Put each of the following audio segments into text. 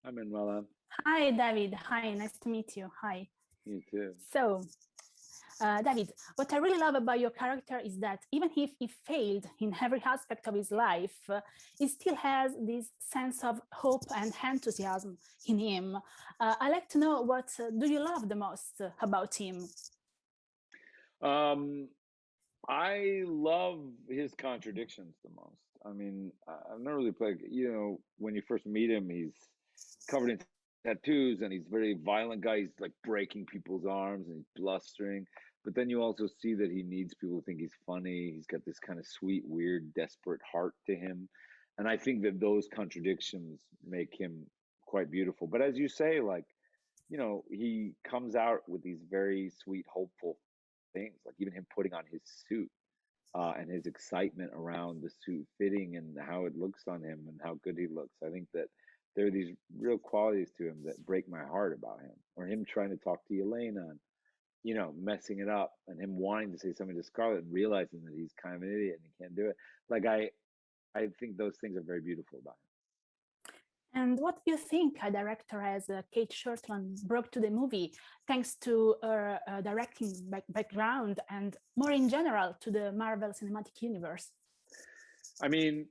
Hi, Manuela. Hi, David. Hi, nice to meet you. Hi. You too. So, David, what I really love about your character is that even if he failed in every aspect of his life, he still has this sense of hope and enthusiasm in him. I like to know what do you love the most about him? Um, I love his contradictions the most. I mean, I've never really played, when you first meet him, he's covered in tattoos and he's a very violent guy. He's like breaking people's arms and he's blustering. But then you also see that he needs people to think he's funny. He's got this kind of sweet, weird, desperate heart to him. And I think that those contradictions make him quite beautiful. But as you say, like, he comes out with these very sweet, hopeful things, like even him putting on his suit and his excitement around the suit fitting and how it looks on him and how good he looks. I think that there are these real qualities to him that break my heart about him, or him trying to talk to Elena and, messing it up, and him wanting to say something to Scarlett and realizing that he's kind of an idiot and he can't do it. Like, I think those things are very beautiful about him. And what do you think a director as Cate Shortland brought to the movie, thanks to her directing background and more in general to the Marvel Cinematic Universe? I mean,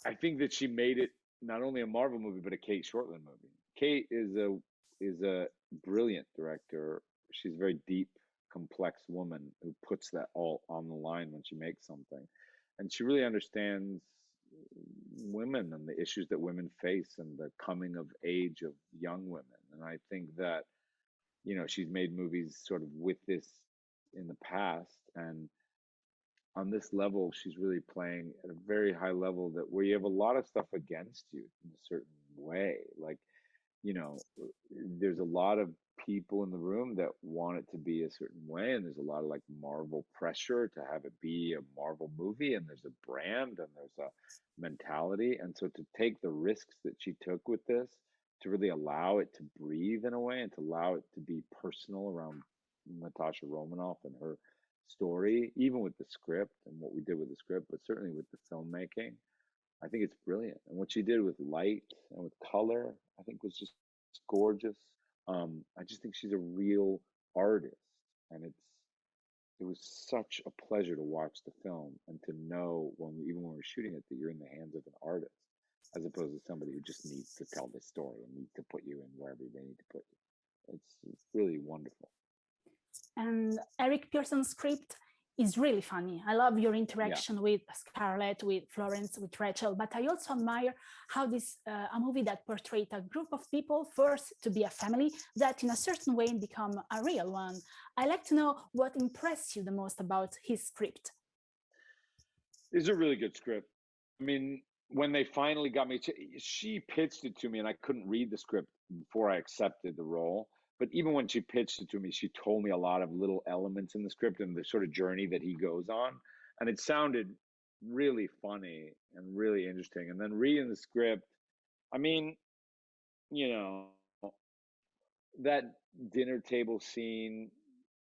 I think that she made it not only a Marvel movie, but a Cate Shortland movie. Cate is a brilliant director. She's a very deep, complex woman who puts that all on the line when she makes something. And she really understands women and the issues that women face and the coming of age of young women. And I think that, she's made movies sort of with this in the past, and on this level, she's really playing at a very high level that where you have a lot of stuff against you in a certain way. Like, you know, there's a lot of people in the room that want it to be a certain way, and there's a lot of like Marvel pressure to have it be a Marvel movie, and there's a brand and there's a mentality. And so to take the risks that she took with this, to really allow it to breathe in a way and to allow it to be personal around Natasha Romanoff and her story, even with the script and what we did with the script, but certainly with the filmmaking, I think it's brilliant. And what she did with light and with color, I think was just gorgeous. I just think she's a real artist, and it was such a pleasure to watch the film and to know even when we're shooting it that you're in the hands of an artist, as opposed to somebody who just needs to tell this story and needs to put you in wherever they need to put you. It's really wonderful. And Eric Pearson's script is really funny. I love your interaction with Scarlett, with Florence, with Rachel, but I also admire how this a movie that portrayed a group of people forced to be a family that in a certain way become a real one. I like to know what impressed you the most about his script. It's a really good script. I mean, when they finally got me, she pitched it to me and I couldn't read the script before I accepted the role. But even when she pitched it to me, she told me a lot of little elements in the script and the sort of journey that he goes on. And it sounded really funny and really interesting. And then reading the script, I mean, that dinner table scene,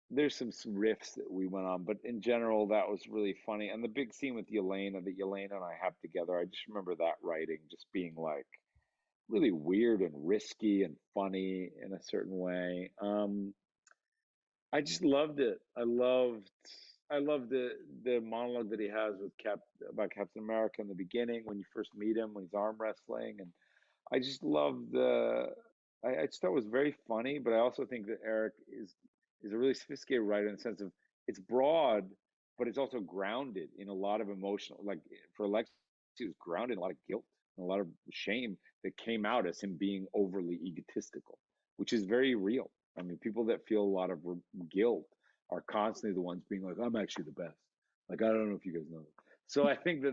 there's some riffs that we went on, but in general, that was really funny. And the big scene with Yelena that Yelena and I have together, I just remember that writing just being like really weird and risky and funny in a certain way. I just loved it. I loved the monologue that he has with about Captain America in the beginning when you first meet him when he's arm wrestling, and I just loved the. I just thought it was very funny, but I also think that Eric is a really sophisticated writer in the sense of it's broad, but it's also grounded in a lot of emotional. Like for Alexi, it was grounded in a lot of guilt and a lot of shame that came out as him being overly egotistical, which is very real. I mean, people that feel a lot of guilt are constantly the ones being like, "I'm actually the best." Like I don't know if you guys know. So I think I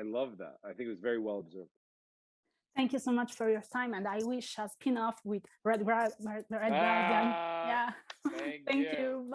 love that. I think it was very well observed. Thank you so much for your time, and I wish a spin-off with Red Guardian. Ah, Yeah, thank thank you. you.